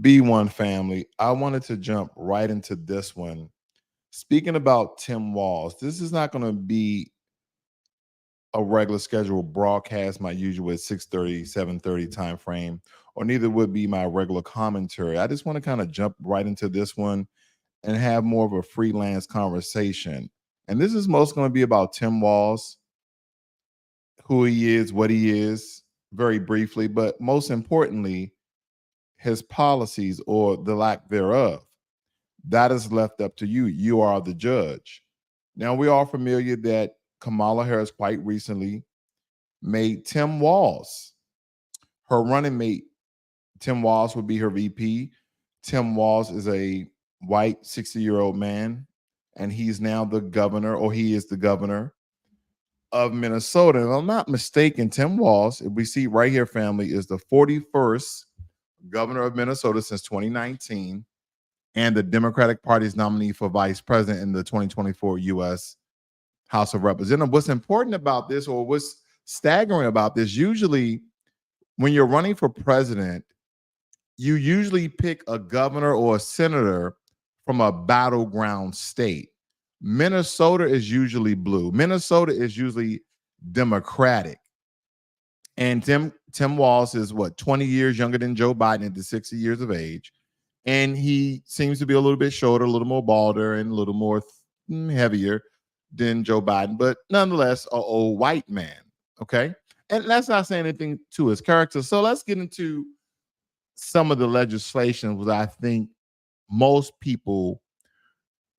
B1 family, I wanted to jump right into this one. Speaking about Tim Walz, this is not going to be a regular scheduled broadcast, my usual 6:30, 7:30 time frame, or neither would be my regular commentary. I just want to kind of jump right into this one and have more of a freelance conversation. And this is most going to be about Tim Walz, who he is, what he is, very briefly, but most importantly, his policies or the lack thereof. That is left up to you. You are the judge. Now, we are familiar that Kamala Harris quite recently made Tim Walz her running mate. Tim Walz would be her VP. Tim Walz is a white 60-year-old man, and he's now the governor, or he is the governor of Minnesota. And if I'm not mistaken, Tim Walz, if we see right here, family, is the 41st governor of Minnesota since 2019 and the Democratic Party's nominee for vice president in the 2024 U.S. House of Representatives. What's important about this, or what's staggering about this, usually when you're running for president, you usually pick a governor or a senator from a battleground state. Minnesota is usually blue. Minnesota is usually Democratic. And Tim Walz is what, 20 years younger than Joe Biden at the 60 years of age. And he seems to be a little bit shorter, a little more balder, and a little more heavier than Joe Biden, but nonetheless, an old white man. Okay. And that's not saying anything to his character. So let's get into some of the legislation that I think most people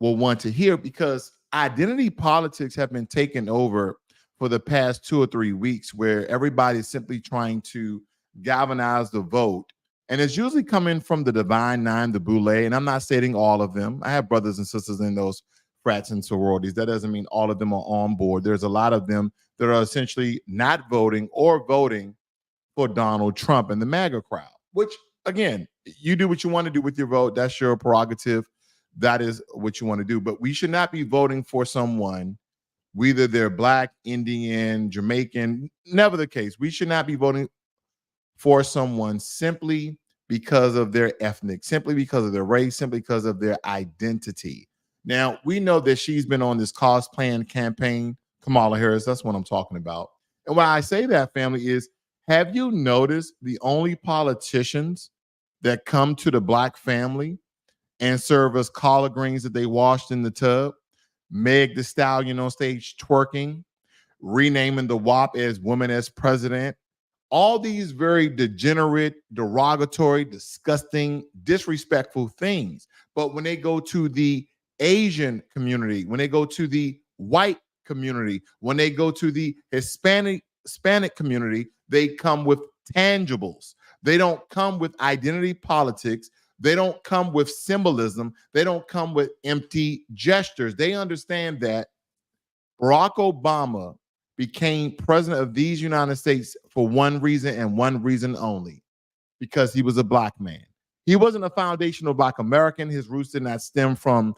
will want to hear, because identity politics have been taken over for the past 2 or 3 weeks, where everybody's simply trying to galvanize the vote. And it's usually coming from the Divine Nine, the Boule, and I'm not stating all of them. I have brothers and sisters in those frats and sororities. That doesn't mean all of them are on board. There's a lot of them that are essentially not voting or voting for Donald Trump and the MAGA crowd, which, again, you do what you want to do with your vote. That's your prerogative. That is what you want to do. But we should not be voting for someone, whether they're Black, Indian, Jamaican, never the case. We should not be voting for someone simply because of their ethnic, simply because of their race, simply because of their identity. Now, we know that she's been on this cosplaying campaign, Kamala Harris, that's what I'm talking about. And why I say that, family, is, have you noticed the only politicians that come to the Black family and serve us collard greens that they washed in the tub? Meg the Stallion on stage twerking, renaming the WAP as Woman as President. All these very degenerate, derogatory, disgusting, disrespectful things. But when they go to the Asian community, when they go to the white community, when they go to the Hispanic community, they come with tangibles. They don't come with identity politics. They don't come with symbolism. They don't come with empty gestures. They understand that Barack Obama became president of these United States for one reason and one reason only, because he was a Black man. He wasn't a foundational Black American. His roots did not stem from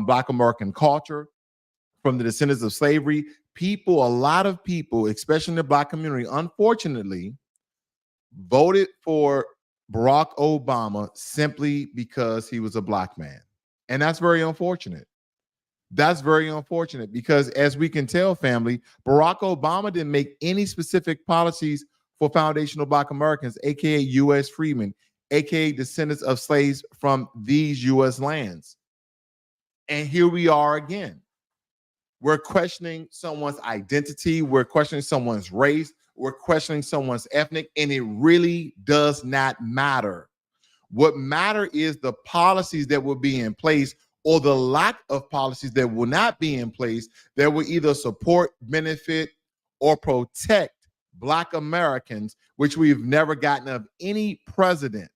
Black American culture, from the descendants of slavery. People, a lot of people, especially in the Black community, unfortunately, voted for Barack Obama simply because he was a Black man. And that's very unfortunate. That's very unfortunate, because as we can tell, family, Barack Obama didn't make any specific policies for foundational Black Americans, aka U.S. freedmen, aka descendants of slaves from these U.S. lands. And here we are again. We're questioning someone's identity. We're questioning someone's race. We're questioning someone's ethnic, and it really does not matter. What matter is the policies that will be in place, or the lack of policies that will not be in place, that will either support, benefit, or protect Black Americans, which we've never gotten of any president.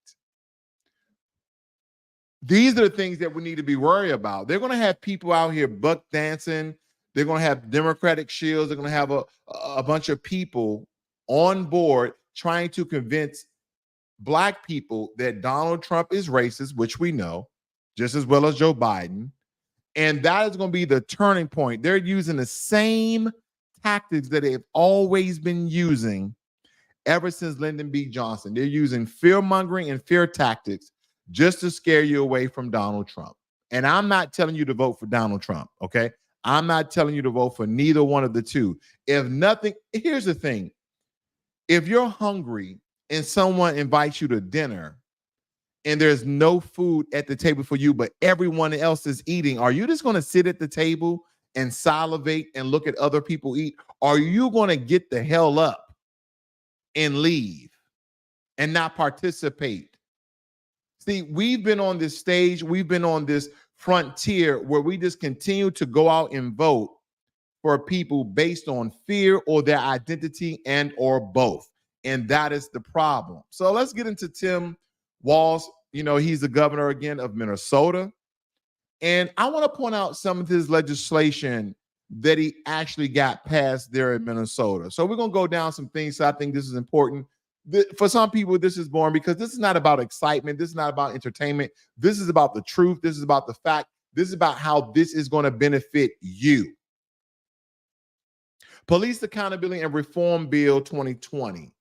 These are the things that we need to be worried about. They're going to have people out here buck dancing. They're going to have Democratic shields. They're going to have a bunch of people on board trying to convince Black people that Donald Trump is racist, which we know, just as well as Joe Biden. And that is going to be the turning point. They're using the same tactics that they've always been using ever since Lyndon B. Johnson. They're using fear mongering and fear tactics just to scare you away from Donald Trump. And I'm not telling you to vote for Donald Trump, okay? I'm not telling you to vote for neither one of the two. If nothing, here's the thing. If you're hungry and someone invites you to dinner and there's no food at the table for you, but everyone else is eating, are you just going to sit at the table and salivate and look at other people eat? Are you going to get the hell up and leave and not participate? See, we've been on this stage, we've been on this frontier where we just continue to go out and vote for people based on fear or their identity and or both. And that is the problem. So let's get into Tim Walz. You know, he's the governor again of Minnesota. And I want to point out some of his legislation that he actually got passed there in Minnesota. So we're going to go down some things. So I think this is important. For some people, this is boring because this is not about excitement. This is not about entertainment. This is about the truth. This is about the fact. This is about how this is going to benefit you. Police Accountability and Reform Bill 2020.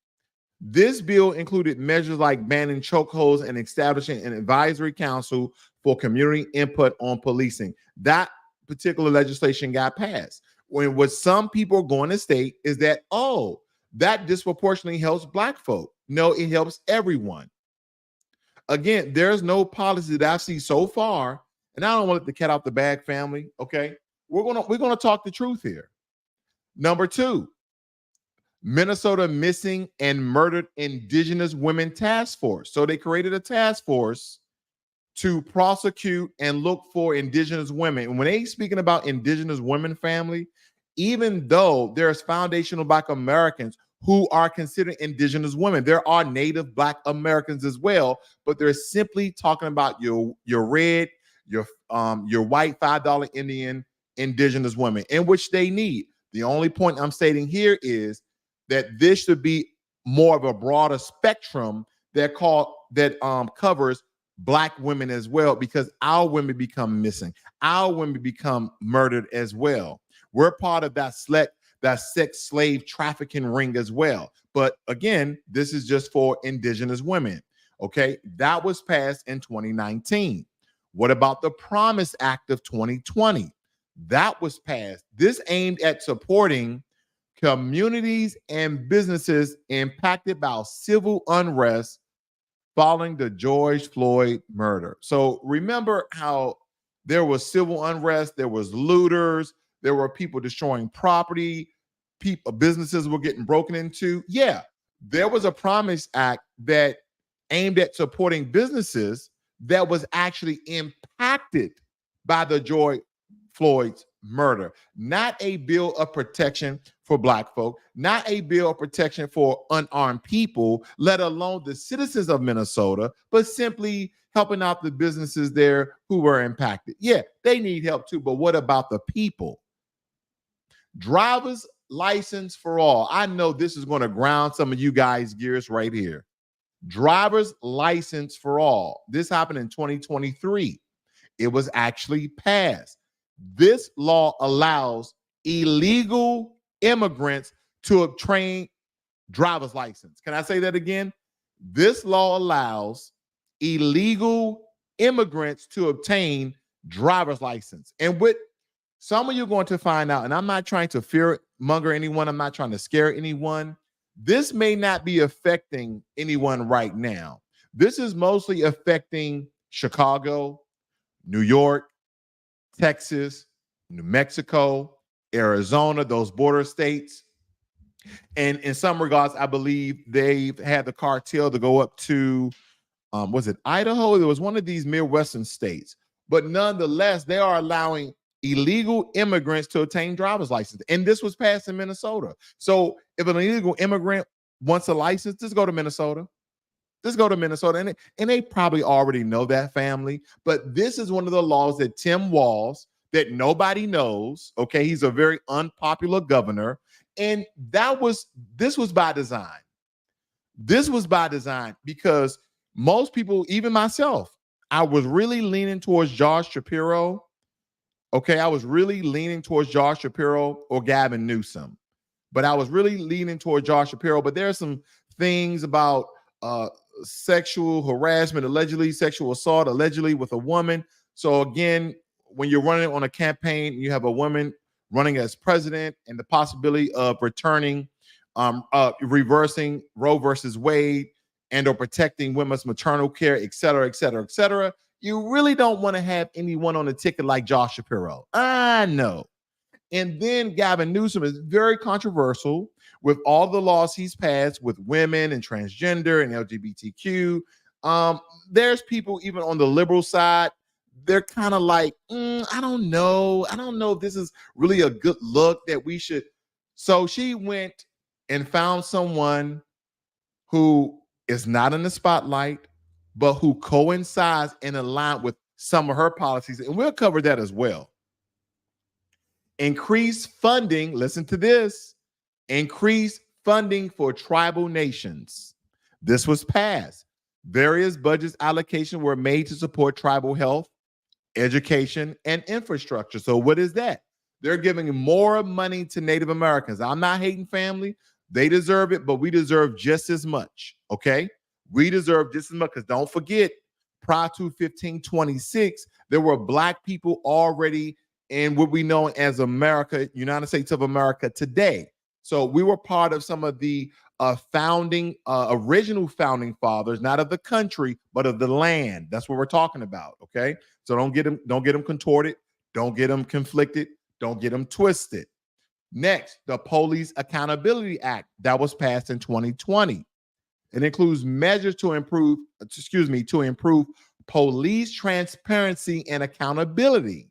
This bill included measures like banning chokeholds and establishing an advisory council for community input on policing. That particular legislation got passed. When what some people are going to state is that, oh, that disproportionately helps Black folk. No, it helps everyone. Again, there's no policy that I see so far, and I don't want to let the cat out the bag, family. Okay, we're gonna talk the truth here. Number 2, Minnesota Missing and Murdered Indigenous Women Task Force. So they created a task force to prosecute and look for Indigenous women. And when they speaking about Indigenous women, family, even though there's foundational Black Americans who are considered Indigenous women, there are Native Black Americans as well, but they're simply talking about your red, your white $5 Indian Indigenous women, in which they need. The only point I'm stating here is that this should be more of a broader spectrum that covers Black women as well, because our women become missing. Our women become murdered as well. We're part of that sex slave trafficking ring as well. But again, this is just for Indigenous women. Okay, that was passed in 2019. What about the Promise Act of 2020? That was passed. This aimed at supporting communities and businesses impacted by civil unrest following the George Floyd murder. So remember how there was civil unrest, there was looters, there were people destroying property, businesses were getting broken into. Yeah, there was a Promise Act that aimed at supporting businesses that was actually impacted by the George Floyd's murder. Not a bill of protection for Black folk, not a bill of protection for unarmed people, let alone the citizens of Minnesota, but simply helping out the businesses there who were impacted. Yeah, they need help too, but what about the people? Driver's license for all. I know this is going to ground some of you guys' gears right here. Driver's license for all. This happened in 2023. It was actually passed. This law allows illegal immigrants to obtain driver's license. Can I say that again? This law allows illegal immigrants to obtain driver's license. And what some of you are going to find out, and I'm not trying to fear monger anyone, I'm not trying to scare anyone. This may not be affecting anyone right now. This is mostly affecting Chicago, New York, Texas, New Mexico, Arizona, those border states. And in some regards, I believe they've had the cartel to go up to, was it Idaho? There was one of these Midwestern states. But nonetheless, they are allowing illegal immigrants to obtain driver's license. And this was passed in Minnesota. So if an illegal immigrant wants a license, just go to Minnesota. Just go to Minnesota. And they probably already know that, family. But this is one of the laws that Tim Walz, that nobody knows. Okay, he's a very unpopular governor. And this was by design. This was by design because most people, even myself, I was really leaning towards Josh Shapiro. Okay, I was really leaning towards Josh Shapiro or Gavin Newsom. But I was really leaning towards Josh Shapiro. But there are some things about sexual harassment, allegedly sexual assault, allegedly with a woman. So again, when you're running on a campaign, you have a woman running as president, and the possibility of reversing Roe versus Wade and or protecting women's maternal care, et cetera, et cetera, et cetera. You really don't want to have anyone on the ticket like Josh Shapiro. I know. And then Gavin Newsom is very controversial with all the laws he's passed with women and transgender and LGBTQ. There's people even on the liberal side, they're kind of like, I don't know. I don't know if this is really a good look that we should. So she went and found someone who is not in the spotlight, but who coincides and align with some of her policies. And we'll cover that as well. Increase funding, listen to this, increase funding for tribal nations. This was passed. Various budget allocations were made to support tribal health, education, and infrastructure. So what is that? They're giving more money to Native Americans. I'm not hating family. They deserve it, but we deserve just as much, okay? We deserve just as much, because don't forget, prior to 1526, there were Black people already in what we know as America, United States of America today. So we were part of some of the original founding fathers, not of the country, but of the land. That's what we're talking about, okay? So don't get them contorted, don't get them conflicted, don't get them twisted. Next, the Police Accountability Act that was passed in 2020. It includes measures to improve police transparency and accountability.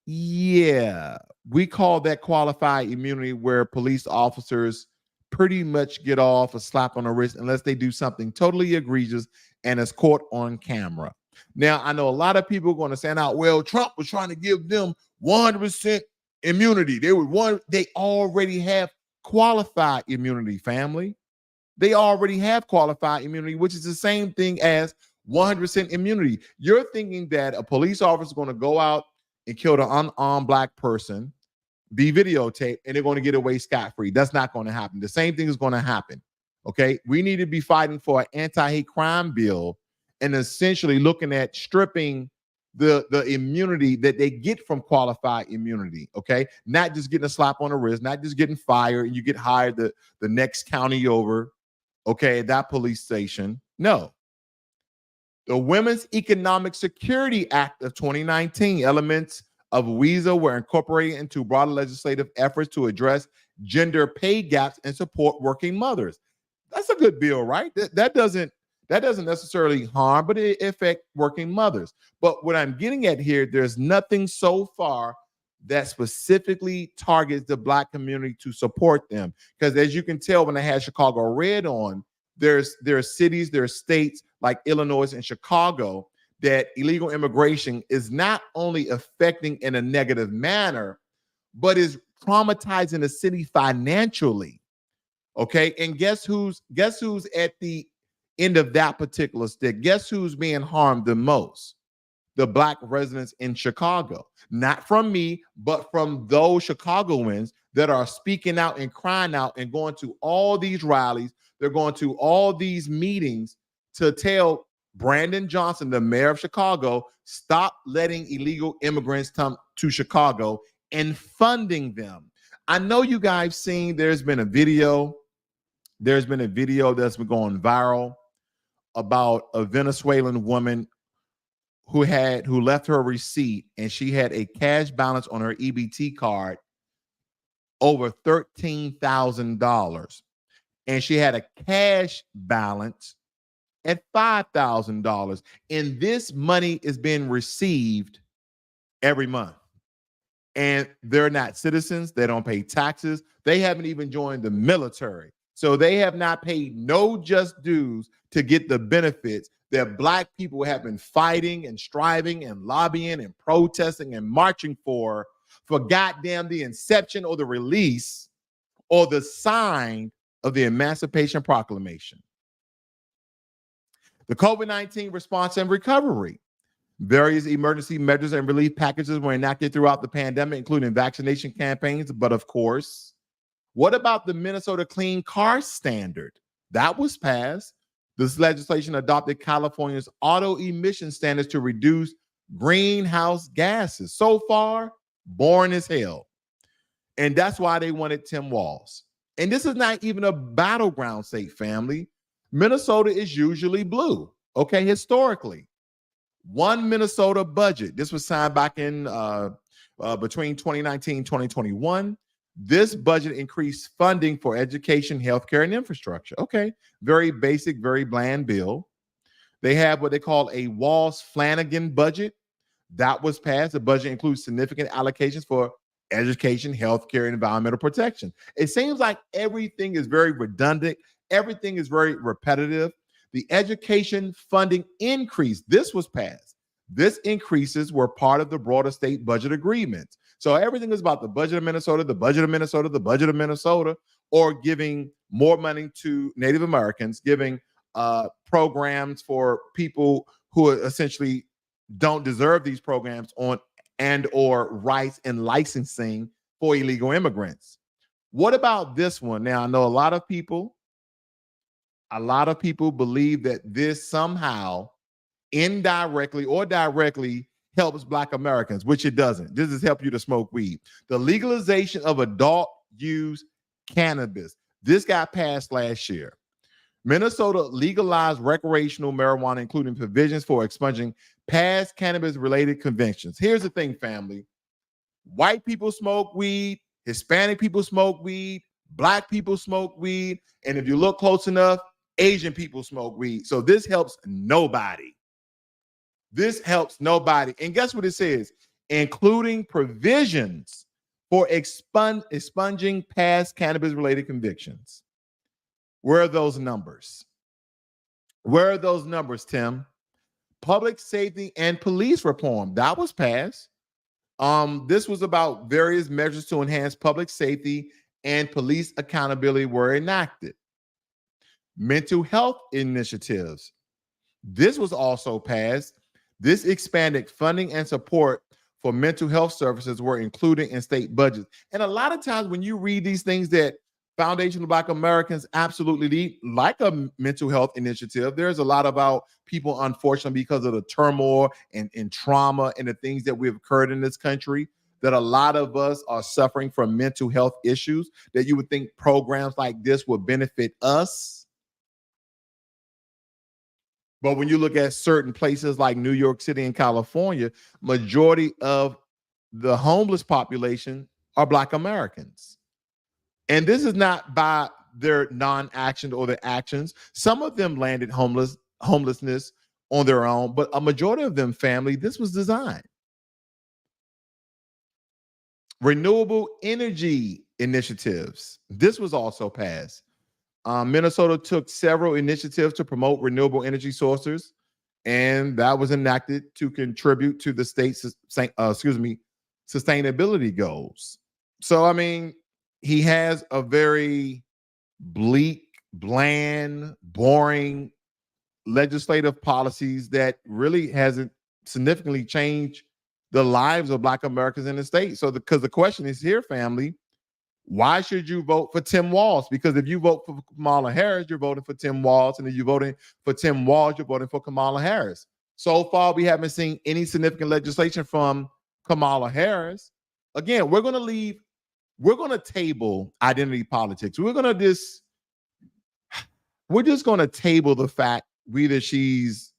Yeah, we call that qualified immunity, where police officers pretty much get off a slap on the wrist unless they do something totally egregious and is caught on camera. Now, I know a lot of people are going to say, now, well, Trump was trying to give them 100% immunity. They already have qualified immunity, family. They already have qualified immunity, which is the same thing as 100% immunity. You're thinking that a police officer is going to go out and kill an unarmed Black person, be videotaped, and they're going to get away scot-free. That's not going to happen. The same thing is going to happen. Okay, we need to be fighting for an anti-hate crime bill and essentially looking at stripping the immunity that they get from qualified immunity. Okay, not just getting a slap on the wrist, not just getting fired and you get hired the next county over. Okay, at that police station. No. The Women's Economic Security Act of 2019, elements of WESA were incorporated into broader legislative efforts to address gender pay gaps and support working mothers. That's a good bill, right? That doesn't necessarily harm, but it affects working mothers. But what I'm getting at here, there's nothing so far that specifically targets the Black community to support them. Because as you can tell, when I had Chicago Red on, there are cities, there are states like Illinois and Chicago that illegal immigration is not only affecting in a negative manner, but is traumatizing the city financially. Okay, and guess who's at the end of that particular stick? Guess who's being harmed the most? The Black residents in Chicago. Not from me, but from those Chicagoans that are speaking out and crying out and going to all these rallies. They're going to all these meetings to tell Brandon Johnson, the mayor of Chicago, stop letting illegal immigrants come to Chicago and funding them. I know you guys seen there's been a video that's been going viral about a Venezuelan woman who left her receipt, and she had a cash balance on her EBT card over $13,000. And she had a cash balance at $5,000. And this money is being received every month. And they're not citizens. They don't pay taxes. They haven't even joined the military. So they have not paid no just dues to get the benefits that Black people have been fighting and striving and lobbying and protesting and marching for goddamn the inception or the release or the sign of the Emancipation Proclamation. The COVID-19 response and recovery. Various emergency measures and relief packages were enacted throughout the pandemic, including vaccination campaigns. But of course, what about the Minnesota Clean Car Standard? That was passed. This legislation adopted California's auto emission standards to reduce greenhouse gases. So far, boring as hell. And that's why they wanted Tim Walz. And this is not even a battleground state, family. Minnesota is usually blue, okay, historically. One Minnesota budget. This was signed back in between 2019 and 2021. This budget increased funding for education, healthcare, and infrastructure. Okay, very basic, very bland bill. They have what they call a Walz-Flanagan budget. That was passed. The budget includes significant allocations for education, healthcare, and environmental protection. It seems like everything is very redundant. Everything is very repetitive. The education funding increase, this was passed. This increases were part of the broader state budget agreement. So everything is about the budget of Minnesota, the budget of Minnesota, the budget of Minnesota, or giving more money to Native Americans, giving programs for people who essentially don't deserve these programs on and or rights and licensing for illegal immigrants. What about this one? Now, I know a lot of people believe that this somehow indirectly or directly helps Black Americans, which it doesn't. This is help you to smoke weed. The legalization of adult use cannabis. This got passed last year. Minnesota legalized recreational marijuana, including provisions for expunging past cannabis-related convictions. Here's the thing, family. White people smoke weed, Hispanic people smoke weed, Black people smoke weed, and if you look close enough, Asian people smoke weed. So this helps nobody. This helps nobody. And guess what it says? Including provisions for expunging past cannabis-related convictions. Where are those numbers? Where are those numbers, Tim? Public safety and police reform. That was passed. This was about various measures to enhance public safety and police accountability were enacted. Mental health initiatives. This was also passed. This expanded funding and support for mental health services were included in state budgets. And a lot of times when you read these things that Foundation of Black Americans absolutely need, like a mental health initiative, there's a lot about people, unfortunately, because of the turmoil and trauma and the things that we've occurred in this country, that a lot of us are suffering from mental health issues, that you would think programs like this would benefit us. But when you look at certain places like New York City and California, majority of the homeless population are Black Americans. And this is not by their non-action or their actions. Some of them landed homelessness on their own, but a majority of them, family, this was designed. Renewable energy initiatives. This was also passed. Minnesota took several initiatives to promote renewable energy sources, and that was enacted to contribute to the state's sustainability goals. So, I mean, he has a very bleak, bland, boring legislative policies that really hasn't significantly changed the lives of Black Americans in the state. So, because the question is here, family, why should you vote for Tim Walz? Because if you vote for Kamala Harris, you're voting for Tim Walz. And if you're voting for Tim Walz, you're voting for Kamala Harris. So far, we haven't seen any significant legislation from Kamala Harris. Again, we're going to table identity politics. We're just going to table the fact either she's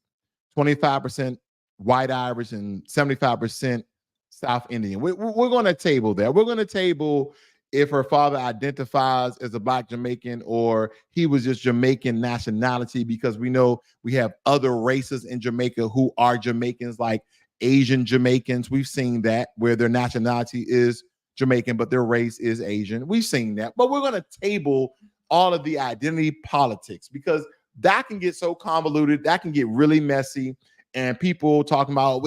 25% white Irish and 75% South Indian. We're going to table that. We're going to table if her father identifies as a Black Jamaican or he was just Jamaican nationality, because we know we have other races in Jamaica who are Jamaicans, like Asian Jamaicans. We've seen that where their nationality is Jamaican, but their race is Asian. We've seen that. But we're going to table all of the identity politics because that can get so convoluted, that can get really messy. And people talking about,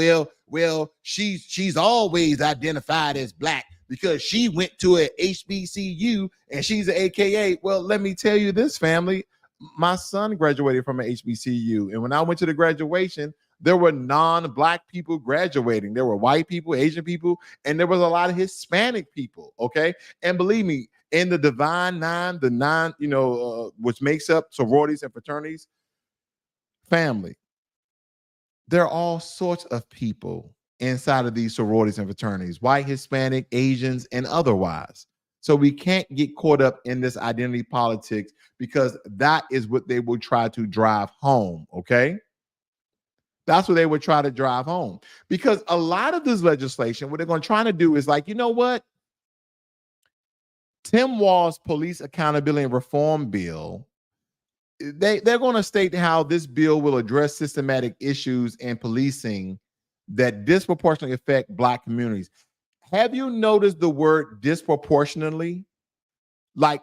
well, she's always identified as Black because she went to a HBCU and she's an AKA. Well, let me tell you this, family. My son graduated from an HBCU. And when I went to the graduation, there were non-Black people graduating. There were white people, Asian people, and there was a lot of Hispanic people, okay? And believe me, in the Divine Nine, which makes up sororities and fraternities, family, there are all sorts of people inside of these sororities and fraternities, white, Hispanic, Asians, and otherwise. So we can't get caught up in this identity politics because that is what they will try to drive home. Okay. That's what they would try to drive home, because a lot of this legislation, what they're going to try to do is like, you know what? Tim Walz Police Accountability and Reform Bill, they're going to state how this bill will address systematic issues in policing that disproportionately affect Black communities. Have you noticed the word disproportionately? Like,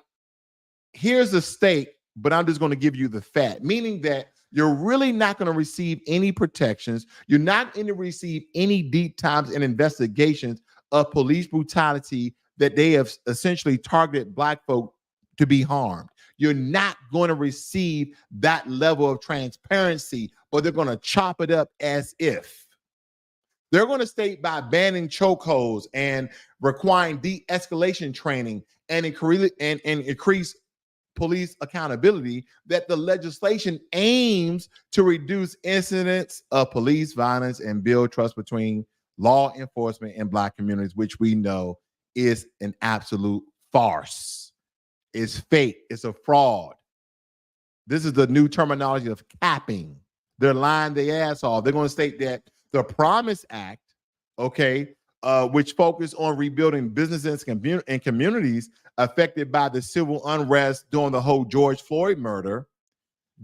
here's a steak, but I'm just going to give you the fat, meaning that you're really not going to receive any protections. You're not going to receive any deep dives and investigations of police brutality that they have essentially targeted Black folk to be harmed. You're not going to receive that level of transparency, but they're going to chop it up as if. They're going to state by banning chokeholds and requiring de-escalation training and increase police accountability that the legislation aims to reduce incidents of police violence and build trust between law enforcement and Black communities, which we know is an absolute farce. It's fake. It's a fraud. This is the new terminology of capping. They're lying their ass off. They're going to state that the Promise Act, okay, which focused on rebuilding businesses and communities affected by the civil unrest during the whole George Floyd murder,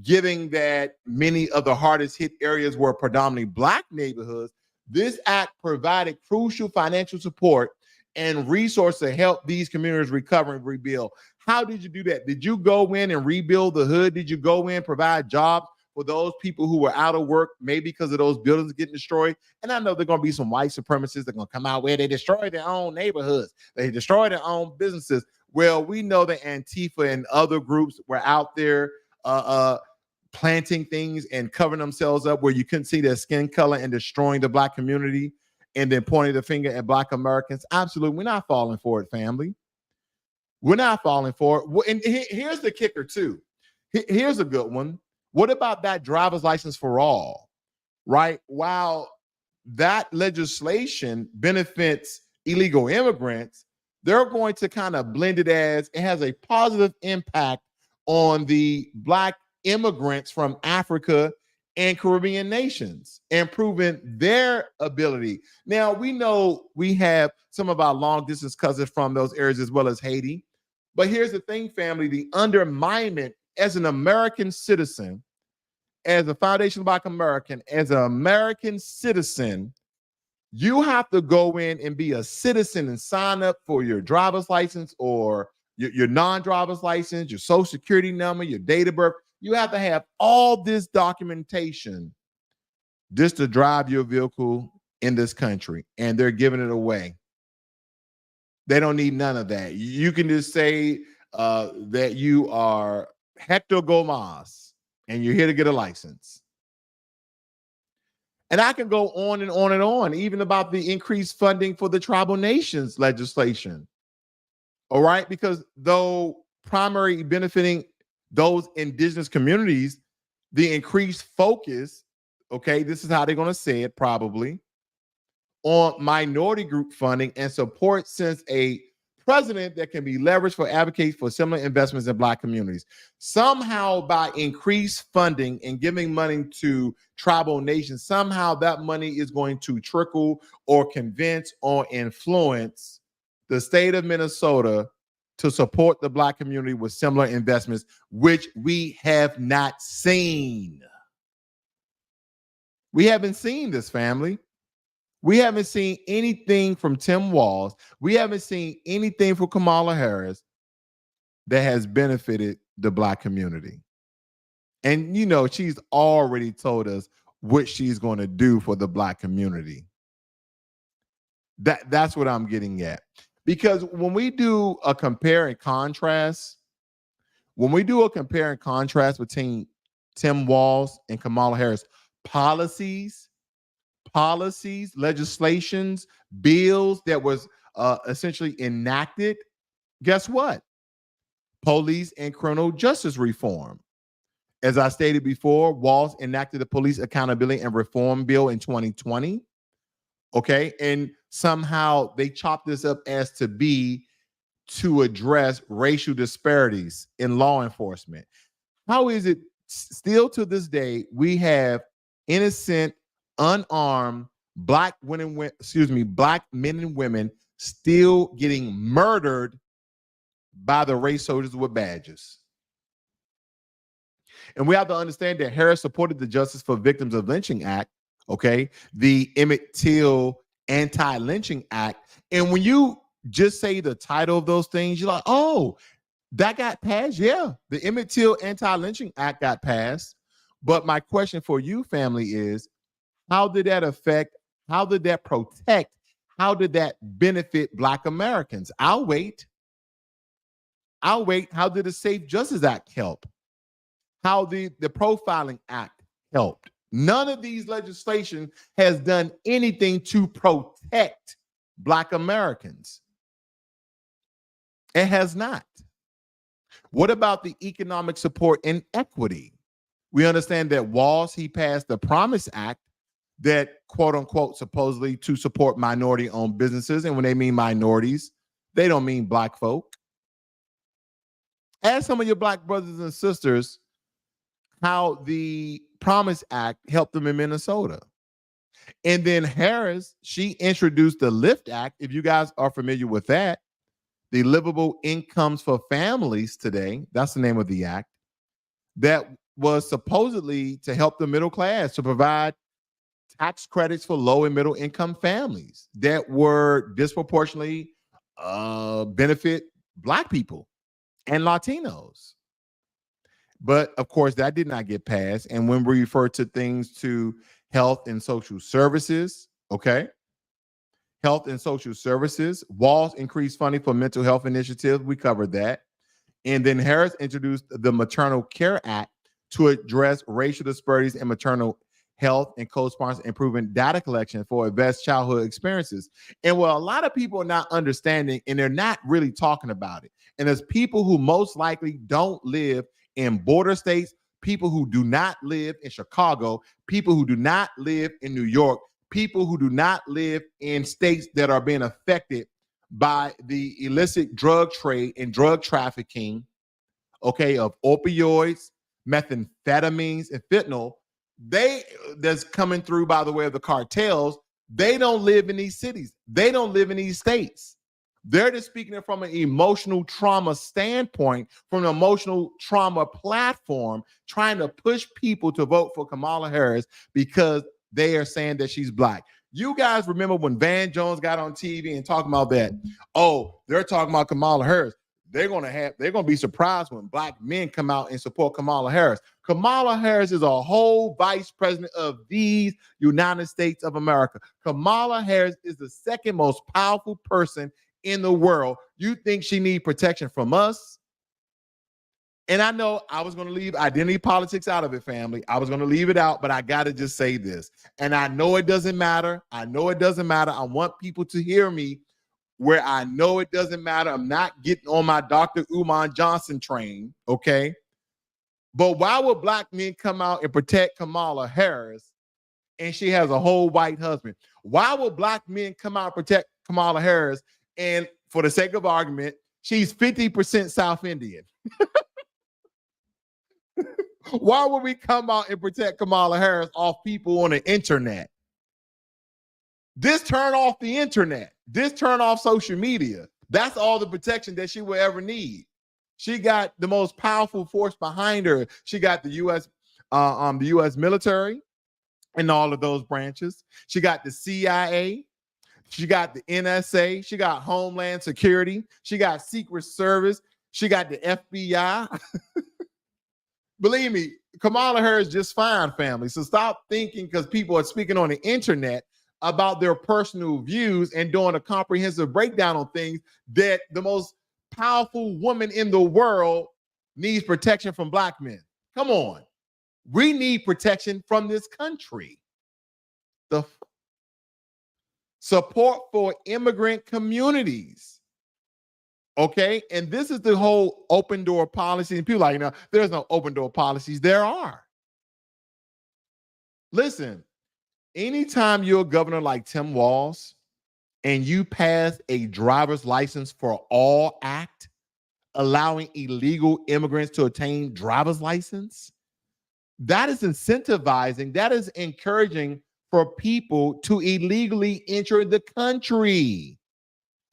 given that many of the hardest hit areas were predominantly Black neighborhoods, this act provided crucial financial support and resources to help these communities recover and rebuild. How did you do that? Did you go in and rebuild the hood? Did you go in, provide jobs for those people who were out of work, maybe because of those buildings getting destroyed? And I know they're going to be some white supremacists that are going to come out where they destroy their own neighborhoods. They destroy their own businesses. Well, we know that Antifa and other groups were out there planting things and covering themselves up where you couldn't see their skin color and destroying the Black community and then pointing the finger at Black Americans. Absolutely. We're not falling for it, family. We're not falling for it. And here's the kicker, too. Here's a good one. What about that driver's license for all, right? While that legislation benefits illegal immigrants, they're going to kind of blend it as it has a positive impact on the Black immigrants from Africa and Caribbean nations, improving their ability. Now, we know we have some of our long distance cousins from those areas as well as Haiti. But here's the thing, family, the underminement as an American citizen, as a foundation Black American, as an American citizen, you have to go in and be a citizen and sign up for your driver's license or your non-driver's license, your social security number, your date of birth. You have to have all this documentation just to drive your vehicle in this country, and they're giving it away. They don't need none of that. You can just say that you are Hector Gomez and you're here to get a license. And I can go on and on and on, even about the increased funding for the tribal nations legislation. All right, because though primary benefiting those indigenous communities, the increased focus, okay, this is how they're going to say it probably, on minority group funding and support since a president that can be leveraged for advocates for similar investments in Black communities. Somehow by increased funding and giving money to tribal nations, somehow that money is going to trickle or convince or influence the state of Minnesota to support the Black community with similar investments, which we have not seen. We haven't seen this, family. We haven't seen anything from Tim Walz. We haven't seen anything from Kamala Harris that has benefited the Black community. And, you know, she's already told us what she's going to do for the Black community. That's what I'm getting at. Because when we do a compare and contrast, between Tim Walz and Kamala Harris, policies, legislations, bills that was essentially enacted, guess what? Police and criminal justice reform. As I stated before, Walz enacted the Police Accountability and Reform Bill in 2020. Okay. And somehow they chopped this up as to be to address racial disparities in law enforcement. How is it still to this day we have innocent, unarmed black black men and women still getting murdered by the race soldiers with badges? And we have to understand that Harris supported the Justice for Victims of Lynching Act, okay, the Emmett Till Anti-Lynching Act. And when you just say the title of those things, you're like, oh, that got passed. Yeah, the Emmett Till Anti-Lynching Act got passed. But my question for you, family, is how did that affect, how did that protect, how did that benefit Black Americans? I'll wait. How did the Safe Justice Act help? How the Profiling Act helped? None of these legislation has done anything to protect Black Americans. It has not. What about the economic support and equity? We understand that Walz, he passed the Promise Act that, quote unquote, supposedly to support minority-owned businesses. And when they mean minorities, they don't mean Black folk. Ask some of your Black brothers and sisters how the Promise Act helped them in Minnesota. And then Harris, she introduced the LIFT Act. If you guys are familiar with that, the Livable Incomes for Families today, that's the name of the act, that was supposedly to help the middle class, to provide tax credits for low and middle income families that were disproportionately benefit Black people and Latinos. But of course, that did not get passed. And when we refer to things to health and social services, okay, health and social services, Walz increased funding for mental health initiatives. We covered that. And then Harris introduced the Maternal Care Act to address racial disparities in maternal health and co-sponsor improving data collection for advanced childhood experiences. And what a lot of people are not understanding, and they're not really talking about it, and there's people who most likely don't live in border states, people who do not live in Chicago, people who do not live in New York, people who do not live in states that are being affected by the illicit drug trade and drug trafficking, okay, of opioids, methamphetamines, and fentanyl. That's coming through by the way of the cartels. They don't live in these cities. They don't live in these states. They're just speaking it from an emotional trauma standpoint, from an emotional trauma platform, trying to push people to vote for Kamala Harris because they are saying that she's Black. You guys remember when Van Jones got on TV and talking about that? Oh, they're talking about Kamala Harris. They're gonna be surprised when Black men come out and support Kamala Harris. Kamala Harris is a whole vice president of these United States of America. Kamala Harris is the second most powerful person in the world. You think she needs protection from us? And I know I was going to leave identity politics out of it, family. I was going to leave it out, but I got to just say this. And I know it doesn't matter. I want people to hear me where I know it doesn't matter. I'm not getting on my Dr. Umar Johnson train, okay? But why would Black men come out and protect Kamala Harris and she has a whole white husband? Why would Black men come out and protect Kamala Harris and, for the sake of argument, she's 50% South Indian? Why would we come out and protect Kamala Harris off people on the internet? This turn off the internet. This turn off social media. That's all the protection that she will ever need. She got the most powerful force behind her. She got the U.S. military and all of those branches. She got the CIA. She got the NSA. She got Homeland Security. She got Secret Service. She got the FBI. Believe me, Kamala Harris just fine, family. So stop thinking because people are speaking on the internet about their personal views and doing a comprehensive breakdown on things that the most powerful woman in the world needs protection from Black men. Come on. We need protection from this country. The support for immigrant communities. Okay. And this is the whole open door policy. And people are like, there's no open door policies. There are. Listen, anytime you're a governor like Tim Walz and you pass a driver's license for all act, allowing illegal immigrants to obtain driver's license, that is incentivizing, that is encouraging for people to illegally enter the country.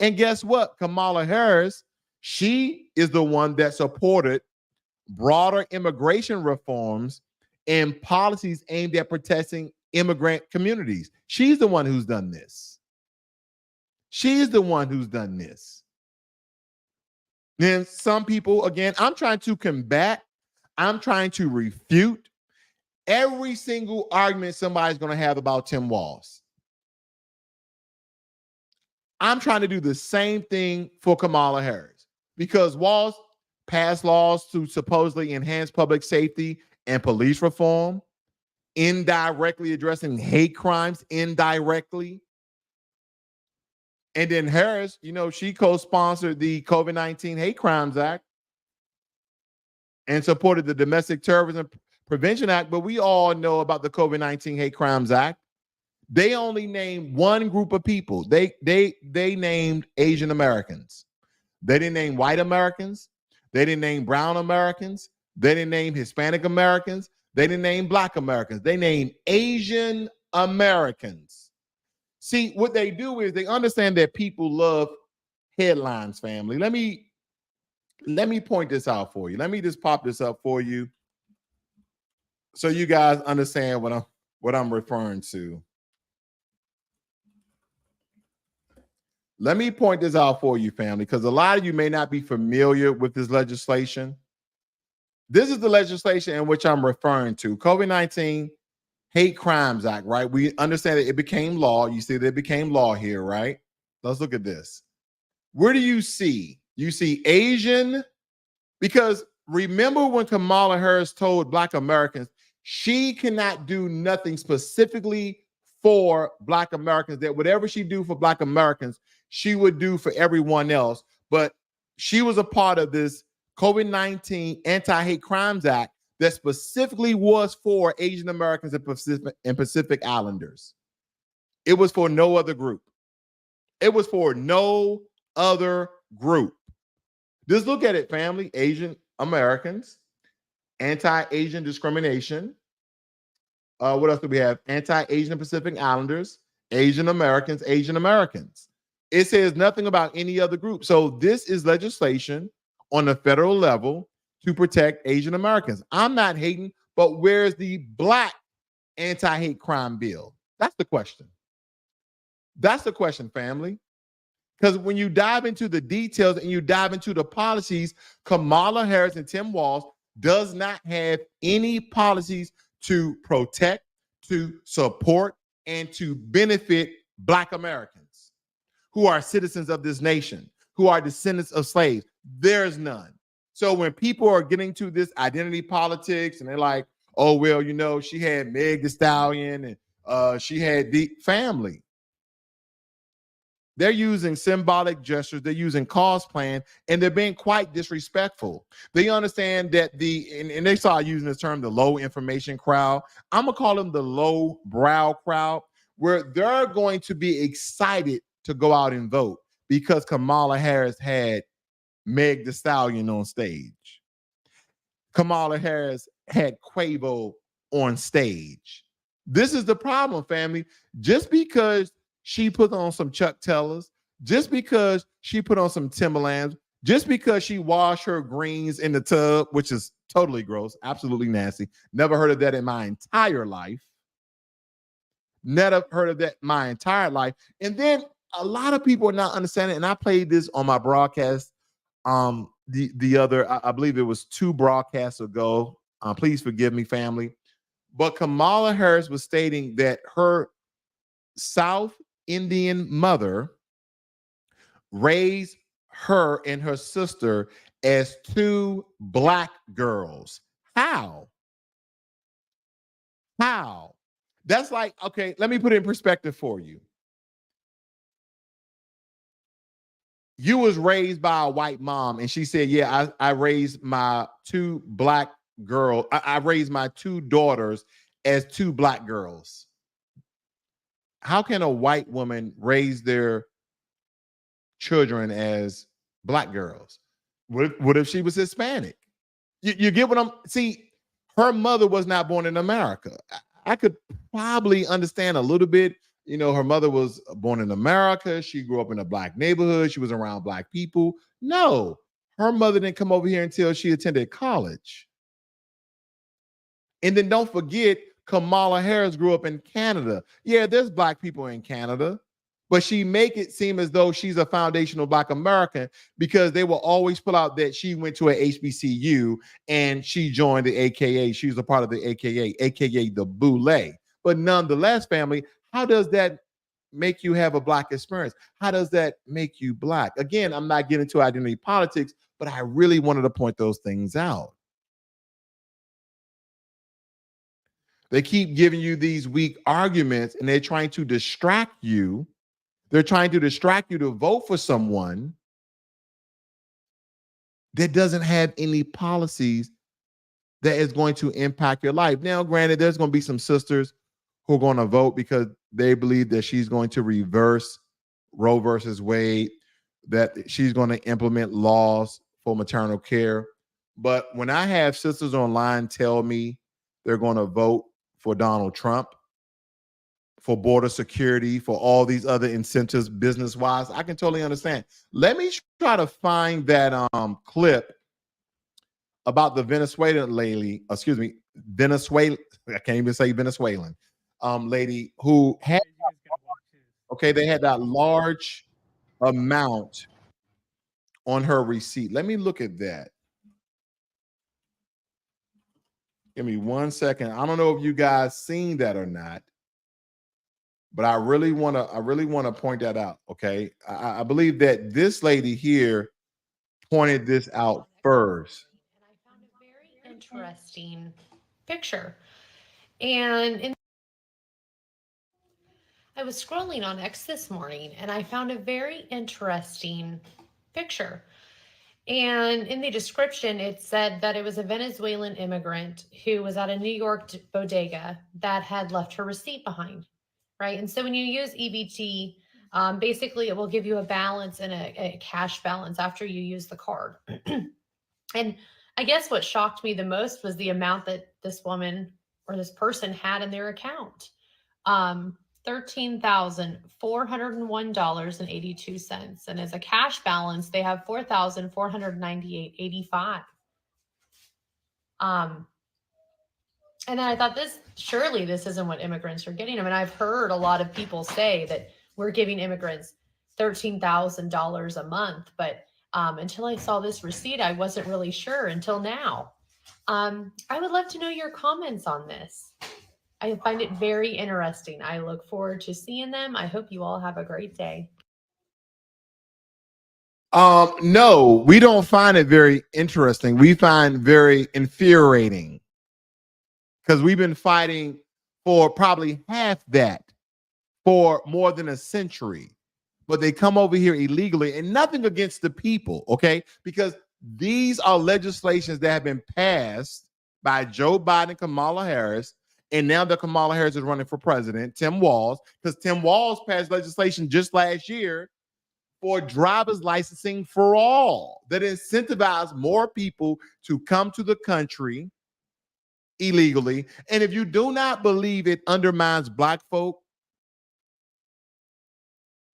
And guess what? Kamala Harris, she is the one that supported broader immigration reforms and policies aimed at protecting immigrant communities. She's the one who's done this. She's the one who's done this. Then some people, again, I'm trying to combat, I'm trying to refute every single argument somebody's going to have about Tim Walz. I'm trying to do the same thing for Kamala Harris because Walz passed laws to supposedly enhance public safety and police reform, indirectly addressing hate crimes indirectly. And then Harris, she co-sponsored the COVID-19 Hate Crimes Act and supported the Domestic Terrorism Prevention Act. But we all know about the COVID-19 Hate Crimes Act. They only named one group of people. They named Asian Americans. They didn't name white Americans. They didn't name brown Americans. They didn't name Hispanic Americans. They didn't name black Americans. They named Asian Americans. See, what they do is they understand that people love headlines, family. Let me point this out for you. Let me just pop this up for you so you guys understand what I'm referring to. Let me point this out for you, family, because a lot of you may not be familiar with this legislation. This is the legislation in which I'm referring to. COVID-19 Hate Crimes Act, right? We understand that it became law. You see that it became law here, right? Let's look at this. Where do you see? You see Asian, because remember when Kamala Harris told Black Americans she cannot do nothing specifically for Black Americans, that whatever she do for Black Americans, she would do for everyone else. But she was a part of this COVID-19 Anti-Hate Crimes Act that specifically was for Asian Americans and Pacific Islanders. It was for no other group. It was for no other group. Just look at it, family. Asian Americans, anti-Asian discrimination. What else do we have? Anti-Asian Pacific Islanders, Asian Americans, Asian Americans. It says nothing about any other group. So this is legislation on the federal level to protect Asian Americans. I'm not hating, but where's the Black anti-hate crime bill? That's the question. That's the question, family. Because when you dive into the details and you dive into the policies, Kamala Harris and Tim Walz does not have any policies to protect, to support, and to benefit Black Americans who are citizens of this nation, who are descendants of slaves. There's none. So when people are getting to this identity politics and they're like, oh, well, she had Meg Thee Stallion and she had the family. They're using symbolic gestures. They're using cosplaying, and they're being quite disrespectful. They understand that and they start using this term, the low information crowd. I'm going to call them the low brow crowd, where they're going to be excited to go out and vote because Kamala Harris had Meg Thee Stallion on stage. Kamala Harris had Quavo on stage. This is the problem, family. Just because she put on some Chuck Taylors, just because she put on some Timberlands, just because she washed her greens in the tub, which is totally gross, absolutely nasty. Never heard of that in my entire life. Never heard of that my entire life. And then a lot of people are not understanding, and I played this on my broadcast the other, I believe it was 2 broadcasts ago. Please forgive me, family. But Kamala Harris was stating that her South Indian mother raised her and her sister as 2 Black girls. How? That's like, okay, let me put it in perspective for you. you was raised by a white mom, and she said, yeah, I raised my two black girls. I raised my two daughters as two black girls. How can a white woman raise their children as black girls? What if she was Hispanic? You get what I'm see? Her mother was not born in America. I could probably understand a little bit. You know, her mother was born in America. She grew up in a black neighborhood. She was around black people. No, her mother didn't come over here until she attended college. And then don't forget, Kamala Harris grew up in Canada. Yeah, there's black people in Canada, but she make it seem as though she's a foundational black American because they will always pull out that she went to a HBCU and she joined the AKA. She was a part of the AKA the Boule. But nonetheless, family, how does that make you have a black experience? How does that make you black? Again, I'm not getting into identity politics, but I really wanted to point those things out. They keep giving you these weak arguments and they're trying to distract you. They're trying to distract you to vote for someone that doesn't have any policies that is going to impact your life. Now, granted, there's going to be some sisters who are going to vote because they believe that she's going to reverse Roe versus Wade, that she's going to implement laws for maternal care. But when I have sisters online tell me they're going to vote for Donald Trump, for border security, for all these other incentives business-wise, I can totally understand. Let me try to find that clip about the Venezuelan lady, Venezuela, I can't even say Venezuelan, lady who had, okay, they had that large amount on her receipt. Let me look at that. Give me 1 second. I don't know if you guys seen that or not, but I really want to point that out. Okay, I believe that this lady here pointed this out first. And I found a very interesting picture. And I was scrolling on X this morning and I found a very interesting picture. And in the description, it said that it was a Venezuelan immigrant who was at a New York bodega that had left her receipt behind, right? And so when you use EBT, basically it will give you a balance and a cash balance after you use the card. And I guess what shocked me the most was the amount that this woman or this person had in their account. $13,401.82. And as a cash balance, they have $4,498.85. And then I thought surely this isn't what immigrants are getting. I mean, I've heard a lot of people say that we're giving immigrants $13,000 a month, but until I saw this receipt, I wasn't really sure until now. I would love to know your comments on this. I find it very interesting. I look forward to seeing them. I hope you all have a great day. No, we don't find it very interesting. We find very infuriating because we've been fighting for probably half that for more than a century. But they come over here illegally, and nothing against the people, okay? Because these are legislations that have been passed by Joe Biden and Kamala Harris, and now that Kamala Harris is running for president, Tim Walz, because Tim Walz passed legislation just last year for driver's licensing for all that incentivize more people to come to the country illegally. And if you do not believe it undermines black folk,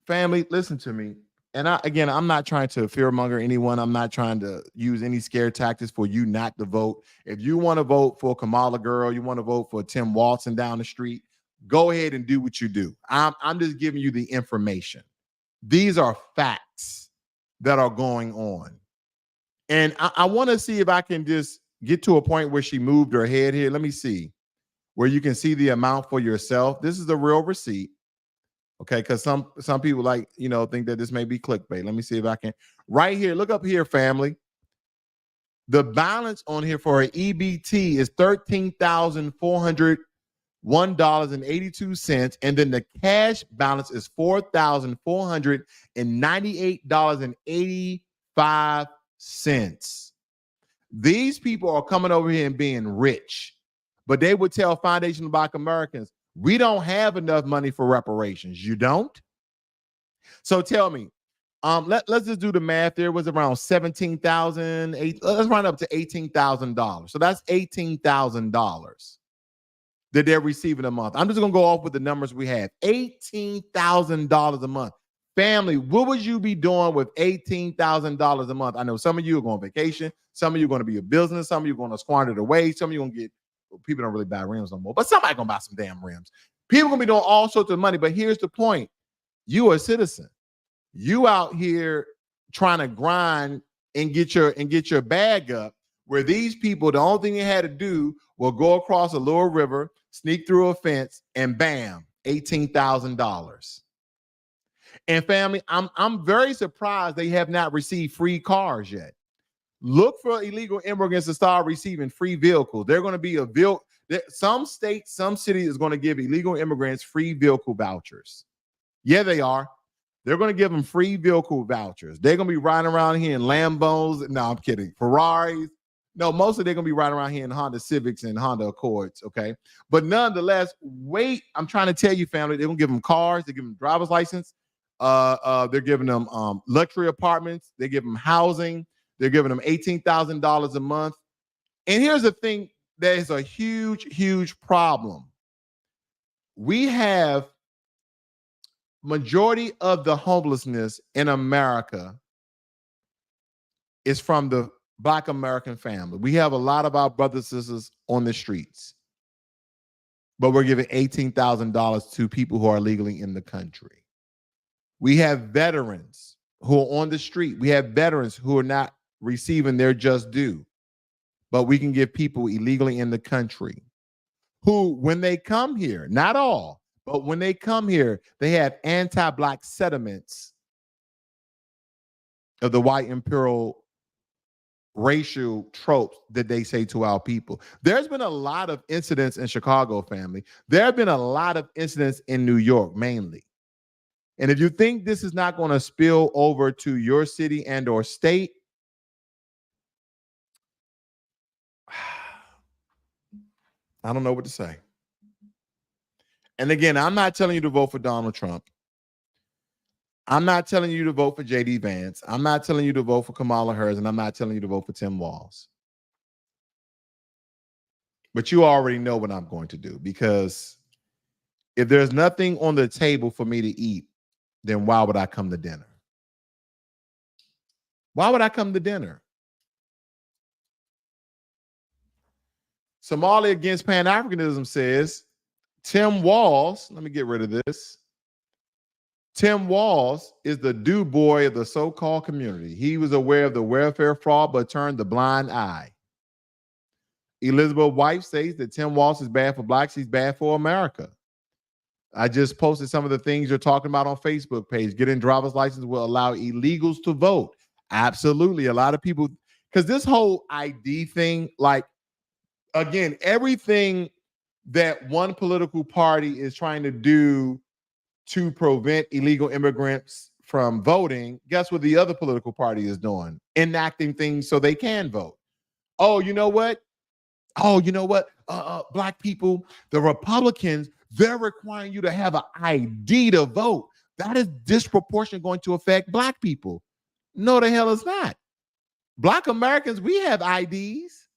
family, listen to me. And I'm not trying to fearmonger anyone. I'm not trying to use any scare tactics for you not to vote. If you want to vote for Kamala girl, you want to vote for Tim Walton down the street, go ahead and do what you do. I'm just giving you the information. These are facts that are going on. And I want to see if I can just get to a point where she moved her head here. Let me see where you can see the amount for yourself. This is the real receipt. Okay, because some people think that this may be clickbait. Let me see if I can. Right here, look up here, family. The balance on here for an EBT is $13,400 $1.82, and then the cash balance is $4,498.85. These people are coming over here and being rich, but they would tell Foundation of Black Americans, we don't have enough money for reparations. You don't? So tell me, let's just do the math. There was around 17,000. Let's round up to $18,000. So that's $18,000 that they're receiving a month. I'm just gonna go off with the numbers we have. $18,000 a month. Family, what would you be doing with $18,000 a month? I know some of you are going on vacation. Some of you are going to be a business. Some of you are going to squander it away. Some of you are going to get, people don't really buy rims no more, but somebody going to buy some damn rims. People are going to be doing all sorts of money. But here's the point. You are a citizen. You out here trying to grind and get your bag up, where these people, the only thing they had to do was go across a little river, sneak through a fence, and bam, $18,000. And family, I'm very surprised they have not received free cars yet. Look for illegal immigrants to start receiving free vehicles. They're going to be some states, some cities is going to give illegal immigrants free vehicle vouchers. Yeah, they are. They're going to give them free vehicle vouchers. They're going to be riding around here in Lambos. No, I'm kidding. Ferraris. No, mostly they're going to be riding around here in Honda Civics and Honda Accords, okay? But nonetheless, wait, I'm trying to tell you, family, they're going to give them cars. They give them driver's license. They're giving them luxury apartments. They give them housing. They're giving them $18,000 a month. And here's the thing that is a huge, huge problem. We have majority of the homelessness in America is from the Black American family. We have a lot of our brothers and sisters on the streets, but we're giving $18,000 to people who are legally in the country. We have veterans who are on the street. We have veterans who are not receiving their just due, but we can give people illegally in the country who, when they come here, not all, but when they come here, they have anti-Black sentiments of the white imperial racial tropes that they say to our people. There's been a lot of incidents in Chicago, family. There have been a lot of incidents in New York, mainly. And if you think this is not going to spill over to your city and or state, I don't know what to say. And again, I'm not telling you to vote for Donald Trump. I'm not telling you to vote for J.D. Vance. I'm not telling you to vote for Kamala Harris, and I'm not telling you to vote for Tim Walz. But you already know what I'm going to do, because if there's nothing on the table for me to eat, then why would I come to dinner? Why would I come to dinner? Somalia Against Pan-Africanism says, Tim Walz, let me get rid of this. Tim Walz is the do boy of the so-called community. He was aware of the welfare fraud, but turned the blind eye. Elizabeth White says that Tim Walz is bad for Blacks. He's bad for America. I just posted some of the things you're talking about on Facebook page. Getting driver's license will allow illegals to vote. Absolutely. A lot of people, because this whole ID thing, like, again, everything that one political party is trying to do to prevent illegal immigrants from voting, guess what the other political party is doing? Enacting things so they can vote. Oh, you know what? Black people, the Republicans, they're requiring you to have an ID to vote. That is disproportionately going to affect Black people. No, the hell it's not. Black Americans, we have IDs.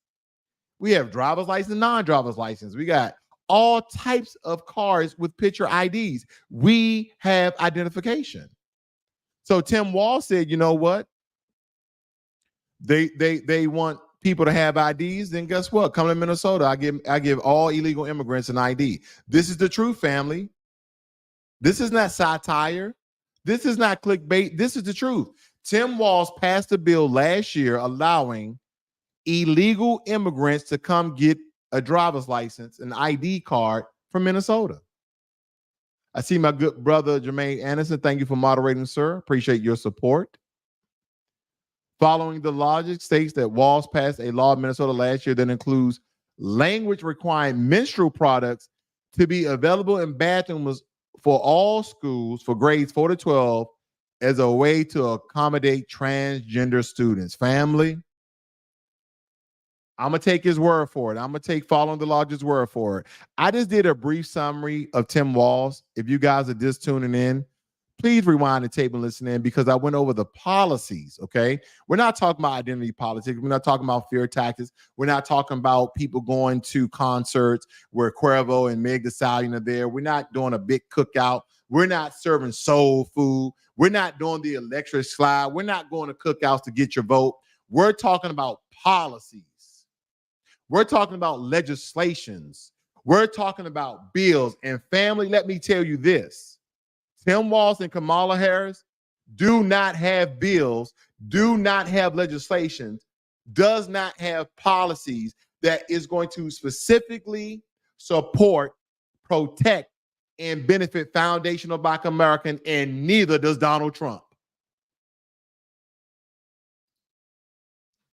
We have driver's license, non-driver's license. We got all types of cars with picture IDs. We have identification. So Tim Walz said, you know what? They want people to have IDs. Then guess what? Come to Minnesota, I give all illegal immigrants an ID. This is the truth, family. This is not satire. This is not clickbait. This is the truth. Tim Walz passed a bill last year allowing illegal immigrants to come get a driver's license, an ID card from Minnesota. I see my good brother, Jermaine Anderson. Thank you for moderating, sir. Appreciate your support. Following the logic states that Walz passed a law in Minnesota last year that includes language requiring menstrual products to be available in bathrooms for all schools for grades 4 to 12 as a way to accommodate transgender students. Family, I'm going to take his word for it. I'm going to take Following the Logic's word for it. I just did a brief summary of Tim Walz. If you guys are just tuning in, please rewind the tape and listen in, because I went over the policies, okay? We're not talking about identity politics. We're not talking about fear tactics. We're not talking about people going to concerts where Cuervo and Meg Thee Stallion are there. We're not doing a big cookout. We're not serving soul food. We're not doing the electric slide. We're not going to cookouts to get your vote. We're talking about policies. We're talking about legislations. We're talking about bills. And family, let me tell you this. Tim Walz and Kamala Harris do not have bills, do not have legislation, does not have policies that is going to specifically support, protect, and benefit foundational Black American, and neither does Donald Trump.